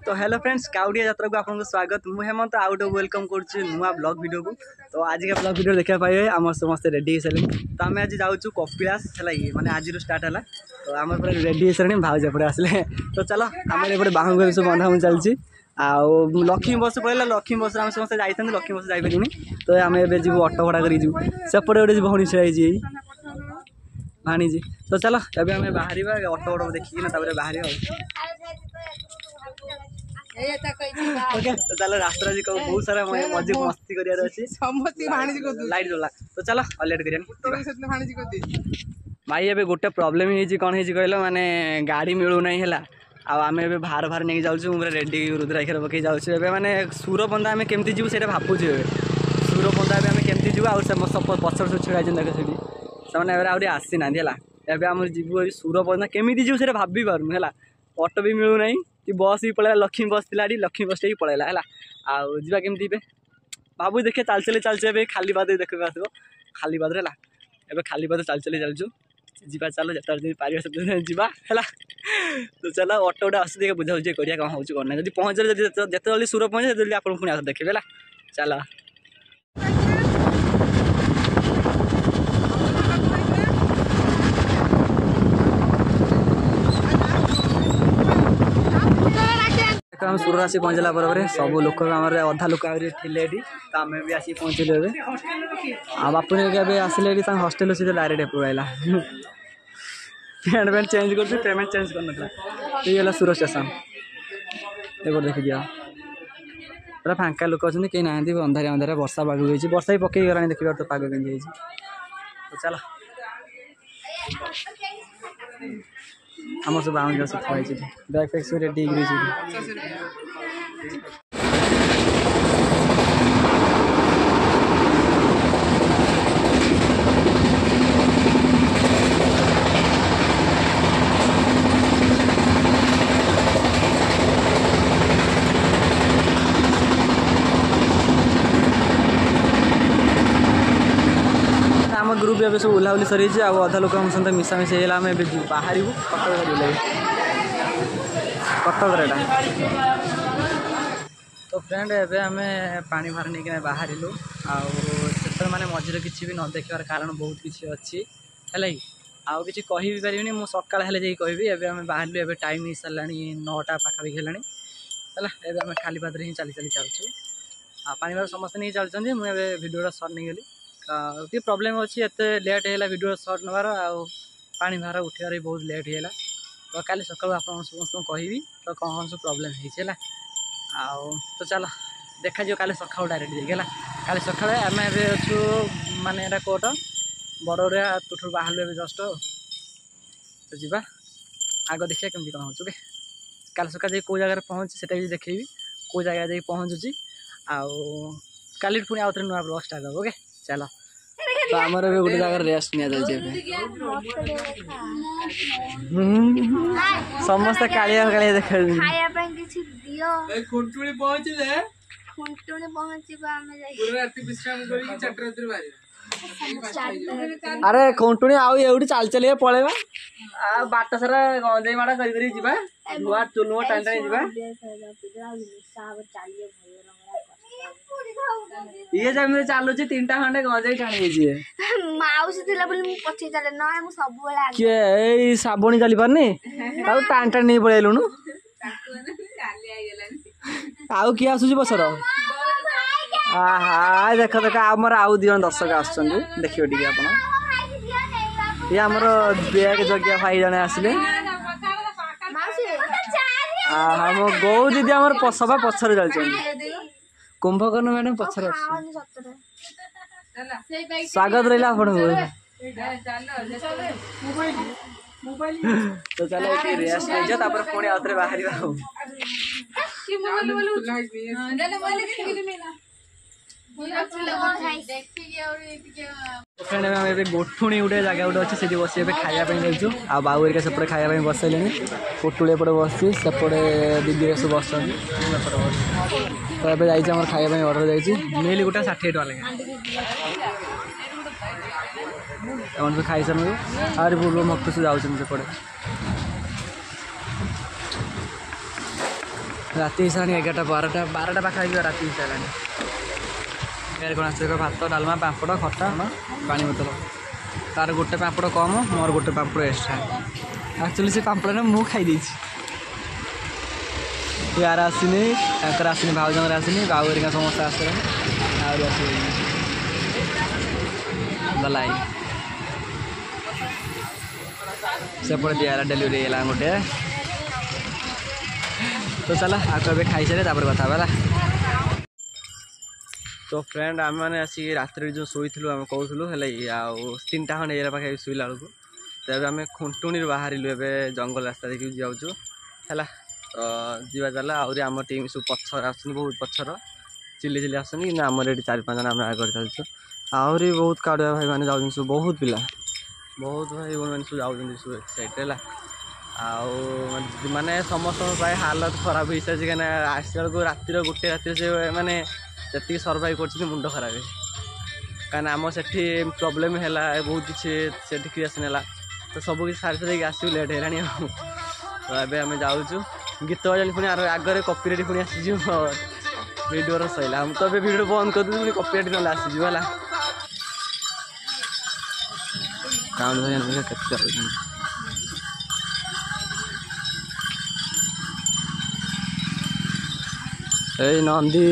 तो hello friends काउडिया यात्रा को आपको स्वागत मु हेमंत आउट वेलकम करुच्ची नुआ ब्लॉग वीडियो को। तो आज का ब्लॉग वीडियो देखा पाइबे आम समस्त रेडी हो सारे। तो आम आज जाऊँ कपिलास है माने आज स्टार्ट है। तो आम पूरा रेडी हो सारे भाज एपटे आसे। तो चलो आम एपटे बाहू सब बंधाबंधी चलती आउ लक्ष्मी बस पड़ेगा लक्ष्मी बस आम समस्त जाते लक्ष्मी बस जापरिनी। तो आम ए जी ऑटो भड़ा कर सेपटे गोटे भौणी छाई भाणीजी। तो चलो अब आम बाहर ऑटो ऑटो देखिए बाहर ओके। तो चलो रास्ता जी बहुत सारा मजे मस्ती कर लाइट जला। तो चलो लेट कर भाई एबे गोटे प्रॉब्लम ही कौन है कहल माने गाड़ी मिलू नहीं है आम ए बाहर बाहर नहीं जाऊँ रेडी रुद्राक्षर पकई जाऊँ माने सूरपंदा आम केमती जीव से भावुँ ए सूरपंदा आम केमती जीव सब पचर सब छुड़ा देख से आगे आसी ना एवं आम जीव सूरपंदा केमी जीव से भाभी पार्न है। ऑटो भी मिलू ना कि बस भी पड़ेगा लक्ष्मी बस थी लक्ष्मी बस ही पड़ेगा है आउ जा केमती भावु देखे चल चले खाली पाद देख आस खाली पाद है खाली पाद चल चलचु जा चल जिते पार जावा है। तो चलो ऑटो गोटे आस बुझा बुझे करिया कौन हो कौन जब पहुँचे जिते जल्दी सूर पहुँचे जल्दी आप पुणी आस देखिए है। चलो हम सुर आसी पहुँचला सब लोक अधा लोक थे तो आम भी आसिक पहुँचलु ए बापू ने आसिले हस्टेल से डायरेक्ट एपू आइला पैंट पैंट चेंज कर पेमेंट चेंज कर ये सुर स्टेशन देखी दिया पूरा फांका लोक अच्छा कहीं ना अंधारिया अंधारिया वर्षा पाग होती वर्षा भी पकई गला देखिए तो पाग के। तो चलो आम सब बाउंड सब थी बैग फैग सब रेडी आम ग्रुप ए सब ओह्लाउली सर अधा लोक सहित मिसामिशी है आम बाहर कटक तो फ्रेंड एवं आम पानी भार नहीं बाहर आउ माने मझे किसी भी न देखार कारण बहुत किसी अच्छी है आउ कि कह भी पारि मुझे सकाल हेल्ले कहि एवं बाहर एवं टाइम हो सारा 9टा पाखापाखि है आम खाली पाद ही चली चली चलचु पानी भार समस्त नहीं चलते मुझे भिडियो सर्ट नहीं गली ये प्रॉब्लम अच्छी एत लेट है वीडियो सर्ट नबार पानी भार उठार बहुत लेट है। तो काली सकाल आप समस्त कहि तो कौन सब प्रॉब्लम है तो चलो देखा जो काली सका डायरेक्ट जाइए काली सका आम अच्छु माने कोट बड़ोरिया तुठू बाहर जस्ट तो जी आग देखिए कमी कौन हो काली सका जा कौ जगह पहुँचे से भी देखी कौ जगह जा पहुँचुची आली पुणी आउ थे नुआ ब्लॉग स्टार्ट हो। ओके चलो तो आमर भी गोटे जगह रेस्ट समस्त कालिया कालिया देख अरे खुंटुणी आउ एवढी चाल चल पलैबा बाट सारा गंजेई माड़ा कर नुआ चुनुआ टाणी टाणी ये जब चलुच 3टा खंडे गंजेई टाणी माउसी पछे चले ना मु सब बेला के साबुनी चली पारनी टाण टाण नहीं पलैलुनु आउ किए आसुची बसर आहा देख देख आमर आउ दिजन दर्शक आसुचन देखिए टी आप ये आमर बैग जगिया भाई जने आसिले हाँ मो गौ दीदी आमर सभा पछर चलते कुंभकर्ण मैडम पछर स्वागत रहा आप तो चलो रेस्ट नहीं जाओ पुणी आउे बाहर फ्रेंड आम गोठुणी गोटे जगह गोटे अच्छे से बस खायापी जाऊँ आ बाबू हेरिका सेपटे खायापी बसैले पुटुड़ी एपटे बस सेपटे दीदी सब बस तो ये जाइए खायापी अर्डर जाइए मिल गोटे 60 टका लेखा एम खाई सारे आर पूर्व मक्तु से जाऊँ सेपटे राति साढ़े 11टा 12टा पाखापी राति सारानी कौन आस भात डालमा पापड़ खटा पानी बोतल तार गोटे पापड़ कम मोर गोटे पापड़ एक्सट्रा एक्चुअली से पापड़ ना मु खाई यार आसनी आसनी भाउजर आसनी बाबू हरिका समस्त आसले गलाई सेपटे दियार डेलीवरी है गोटे तो चला आगे खाई सारे कथा है। तो फ्रेंड आम मैंने आसिक रात जो शोलू आम कहूँ है 3टा खंडे ये पाखे शुला बेलू तब आम खुंटुणी बाहर जंगल रास्ता देखिए जाऊँ है तो जीवा चला आम टीम सब पचर आस बहुत पचर चिल्ली चिल्ली आसनी कि आम ये 4-5 जन आम आगे चलु आहरी बहुत काड़ुआ भाई मैंने जाऊँ सब बहुत पिला बहुत भाई भाई मैंने सब जाऊँ सब एक्साइट है माने समस्त प्राय हालत खराब हो सारी कहीं आसला रातिर गोटे रात से मैंने जी सर्वाइव कर मुंड खराब कहीं आम से प्रोब्लेम है बहुत किसी से क्रिएसन है तो सब किसी सारी सारी आसू लेट है तो ये आम जाऊँ गीत बजानी पुणी आगे कॉपीराइट पुणी आसीज वीडियो सैला हम तो वीडियो बंद कर दूँ कॉपीराइट ना आसीज है काउंट ए नंदी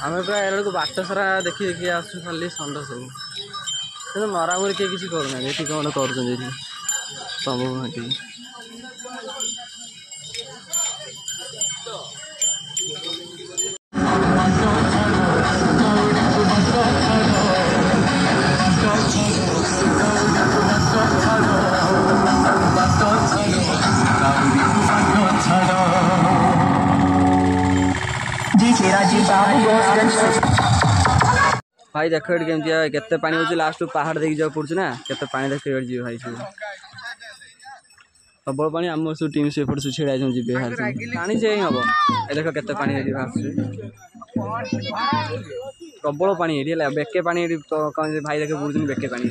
आम प्राय को बाट सारा देखी देखी आसु खाली षंड सब मरामरी किए किसी करना ये कौन कर सब भाई देख केते पानी हो लास्ट पहाड़ देखिए जाओ पड़छ ना केते पानी देख जी भाई सब प्रबल पानी आम सब टीम से एपट छेड़ा जी पानी से ही हम देख केते पानी प्रबल पानी बेके पानी भाई देखे बुड़ बेके पानी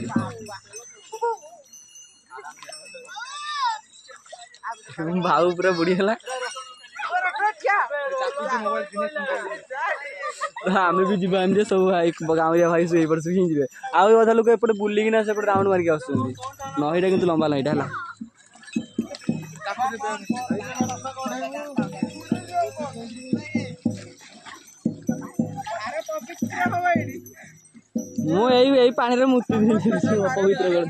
भाऊ पूरा बुढ़ी है आम भी जी सब भाई गाँव भाई से हिं जी आधा लोग एपटे बुलिकिना से राउंड मारिक आस नईटा कि लंबा नईटा है मुझे पानी मुति पवित्र कर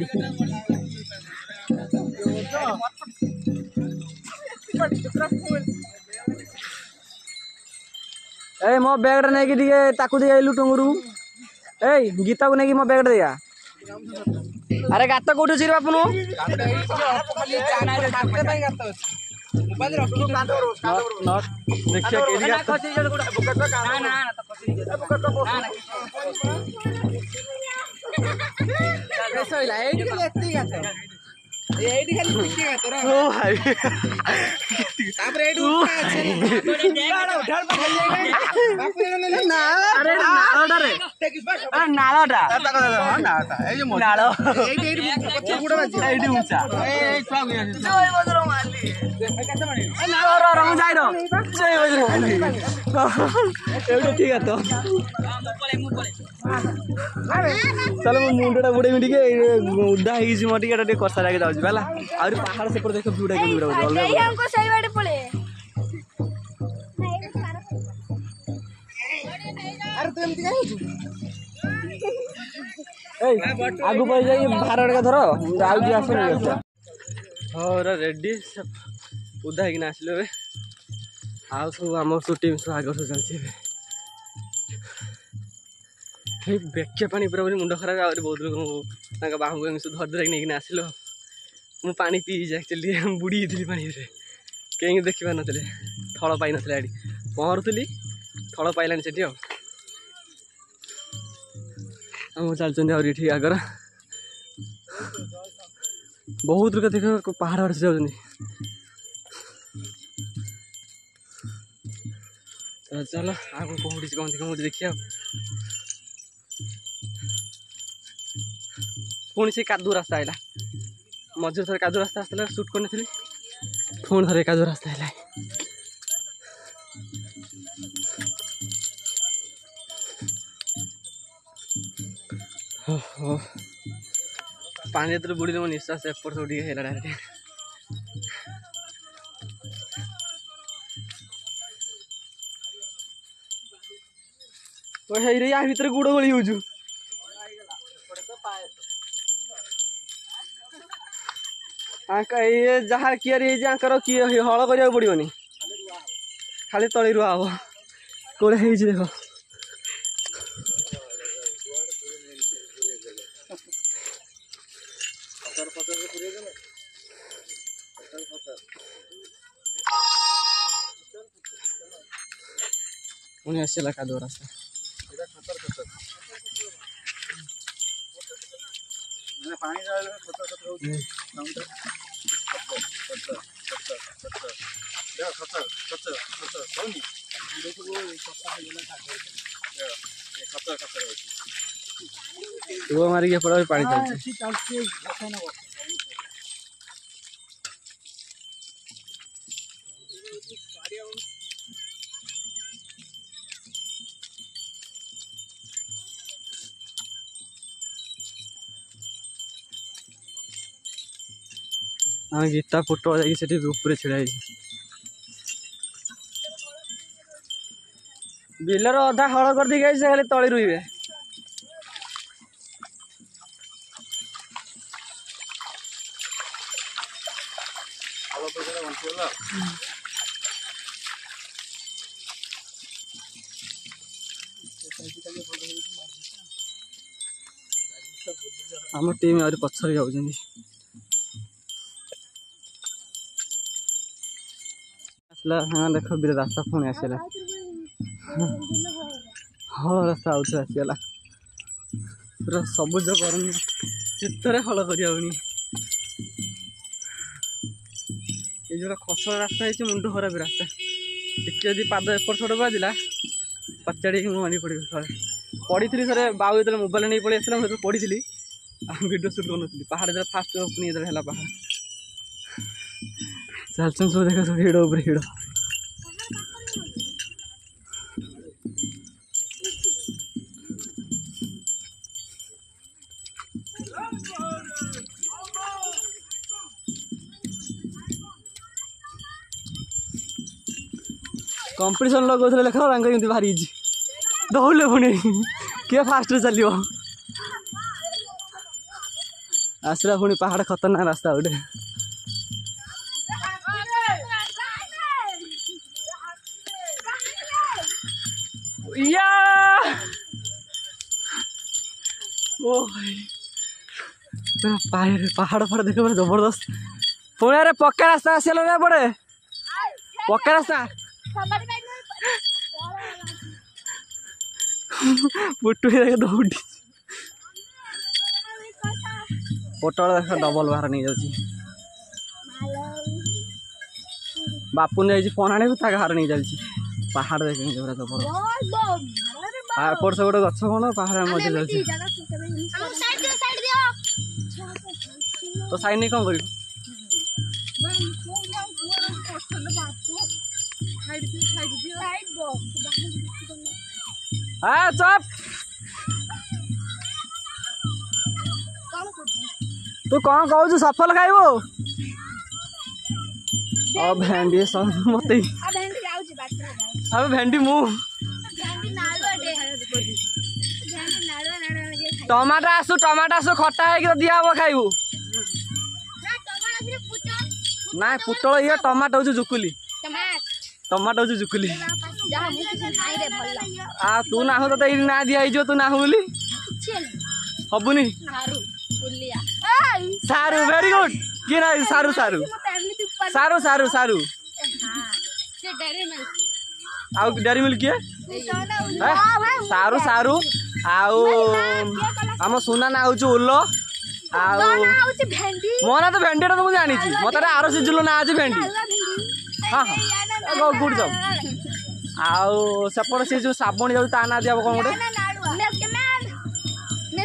ए मो बैगटा नहीं दिए टुंगरू ए गीता को नहीं मो बैगटा दिया अरे गात कौट अच्छी बापू ठीक है तो चलो मुंडा बुड़े उदा है कसा लगे जाऊँ पहाड़ से देख व्यूटा आगु पड़ जाए 12 टका धर आस रेडी उदा है आसल आउ सब आम सब टीम सब आगे सब चलती बेके पानी पूरा मुंड खराब आ बहुत लोग बाहू सब धर धर नहीं आसल मु पानी पी एक्चुअली बुड़ी थी पानी कहीं देखी पार नी थल पाई ना पहरुली थल पाइलानी से चलते आगे आगर बहुत लोग देख पहाड़ से जाऊँ चलो आगे कौन देखिए पुणी से कादू रास्ता आइला मझे थे कादू रास्ता आसला सुट कर पुणी थे कादू रास्ता है पानी बुड़ी मो निश्वास एपट सब है डायरेक्ट या भर गुड़ गली हो जहाँ किए किए हल करा पड़ोनी खाली तली रुआ हम कौड़े देख पुणी आसला कादुआ रास्ता वो मारिक पड़ा पानी चलती हाँ गीता पुटल जापर छिड़ा बिलर अधा हल कर दी खाली तली रुइबे आम टीम आ पछर जाऊँ आसला हाँ देख भी रास्ता पुणी आसला हल रास्ता आउट आसगला पूरा सबुज करनी चित्तरे हल कर जो खसड़ रास्ता है मुंड खराब रास्ता टे पाद एपट सट बाजिला पचाड़ी मारी पड़ी पड़ी थी थे बाबू जो मोबाइल नहीं पलि आसला मुझे पड़ी वीडियो सुट कर पहाड़ जो फास्ट पुणी जो है पहाड़ चलते सब देख सब हिड़ उपर हिड़ कंपटीशन लगो लेख रंग बाहरी दौड़े पुणी किए फास्ट चलो आसला पुणी पहाड़ खतरनाक रास्ता गोटे या ओ भाई पहाड़ पहाड़ देख जबरदस्त पुणे अरे पक्का रास्ता आसला ना पड़े पक्का रास्ता पुटू दौड़ी पोटल देख डबल बाहर नहीं जाऊँ बापू नहीं पनाणी घर नहीं चलती पहाड़ देख एपट से गोटे गच कौन पहाड़ मजे चलती तो साइड नहीं कौन कर चप तू कौन कहू सफल खाइबो भेंडी सब मत भेंडी मु टमाटर आसु खटा है दिया हम खाइबू ना पुटल ये टमाटो हूँ जुकुली टमाटो हूँ जुकुली तू ना हो तो ना दिया तू ना बोली हबुनी सारू वेरी गुड कि ना सारू सारू सारू सारू सारू आउ डेरी मिल्क किए सारू सारू आउ आम सुना ना हूँ उल मो ना तो भेंडी तो मुझे जानी मत आर सीजन ना आज भेंडी हाँ हाँ गुड जब आउ सेपट से जो साबुन जाऊँ ता ना दिया कौन गोटे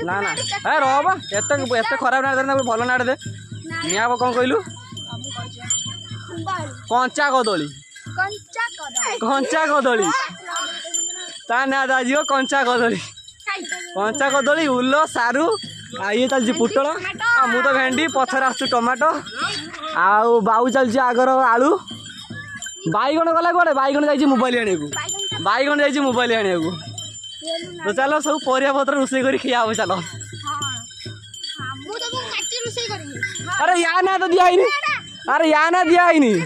ନା ନା ଏ ରହ ଏତେ ଏତେ ଖରାପ ନାଁ ଦେ ଭଲ ନାଁ ଦେ ନିଆ କ'ଣ କହିଲୁ କଞ୍ଚା କଦଳୀ କଞ୍ଚା କଦଳୀ ତା ନାଁ ଦିଆଯିବ କଞ୍ଚା କଦଳୀ ଉଲ ସାରୁ ଇଏ ଚାଲିଛି ପୋଟଳ ମୁଁ ତ ଭେଣ୍ଡି ପଛରେ ଆସୁଛୁ ଟମାଟୋ ଆଉ ବାଉ ଚାଲିଛି ଆଗର ଆଳୁ ବାଇଗଣ ଗଲା କୁଆଡ଼େ ବାଇଗଣ ଯାଇଛି ମୋବାଇଲ ଆଣିବାକୁ ତ ଚାଲ ସବୁ ପରିବା ପତ୍ର ରୋଷେଇ କରି ଖିଆ ହବ ଚାଲ अरे यहाँ ना तो दिया ही नहीं अरे यहाँ ना दिया ही नहीं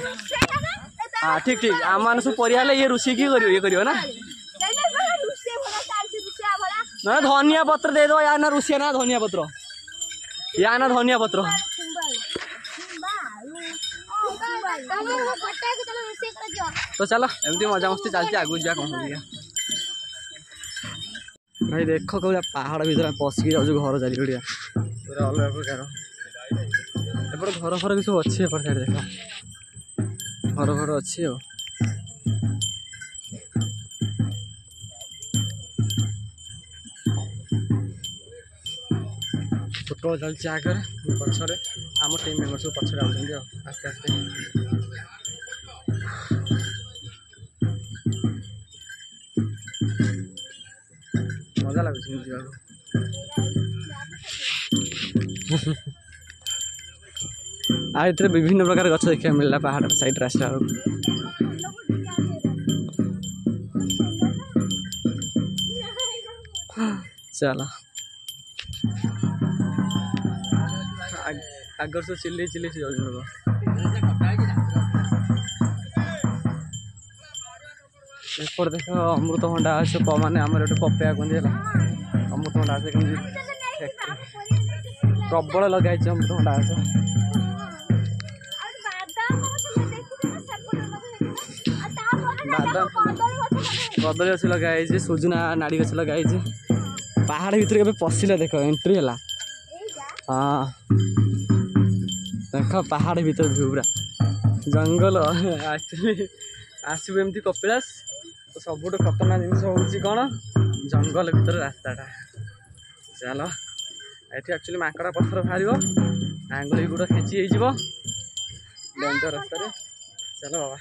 हाँ ठीक ठीक आम मान सब परिया ये रोषे की करियो ये करियो ना ना धनिया पत्र दे दो यार ना रुसिया ना धनिया पत्र या ना धनिया पत्र तो चलो एमती मजा मस्ती चलती आगु जा कौन भाई देख कौ पहाड़ भर पशिकी जाऊँ घर चारिकड़िया पूरा अलग प्रकार एपटे घर फर भी सब अच्छी एपट साइड देख घर फर अच्छी फोटो चलती आगे पछरे आम टीम मेम्बर सब पछरे आते आस्ते आस्ते मजा लगुच आए विभिन्न प्रकार गछ देखा मिलला पहाड़ साइड रास्ता चलो आगर से चिल्ली चिल्ली से जाऊँ लोग एपट देख अमृतभंडा अच्छे माने आम पपया कहते अमृतभंडा अच्छे प्रबल लगे अमृतभंडा अच्छे कदली गछ लगे सुजुना नाड़ी गछ लगे पहाड़ भीतर के पशिले देख एंट्री है हाँ देख पहाड़ भीतर व्यू पूरा जंगल आसबू एमती कपिलास तो सबुठ खतरनाक जिन हूँ कौन जंगल भीतर रास्ताटा चल ये एक्चुअली माकड़ा पत्थर बाहर आंगुली गुड़ खेची डेंजर रास्ता चल बाबा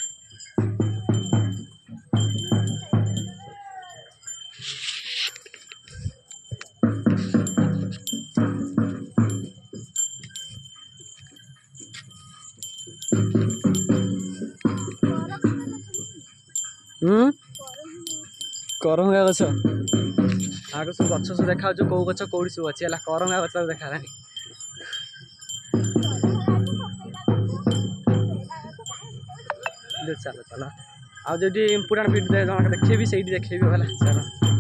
करंगा गछ आगे सब गछ सब देखा कौ गछ कौड़ी सब अच्छी है करंगा गछ देखा चलो चलो आज जो इम्पोर्टाट भिड देखे भी से देखे चलो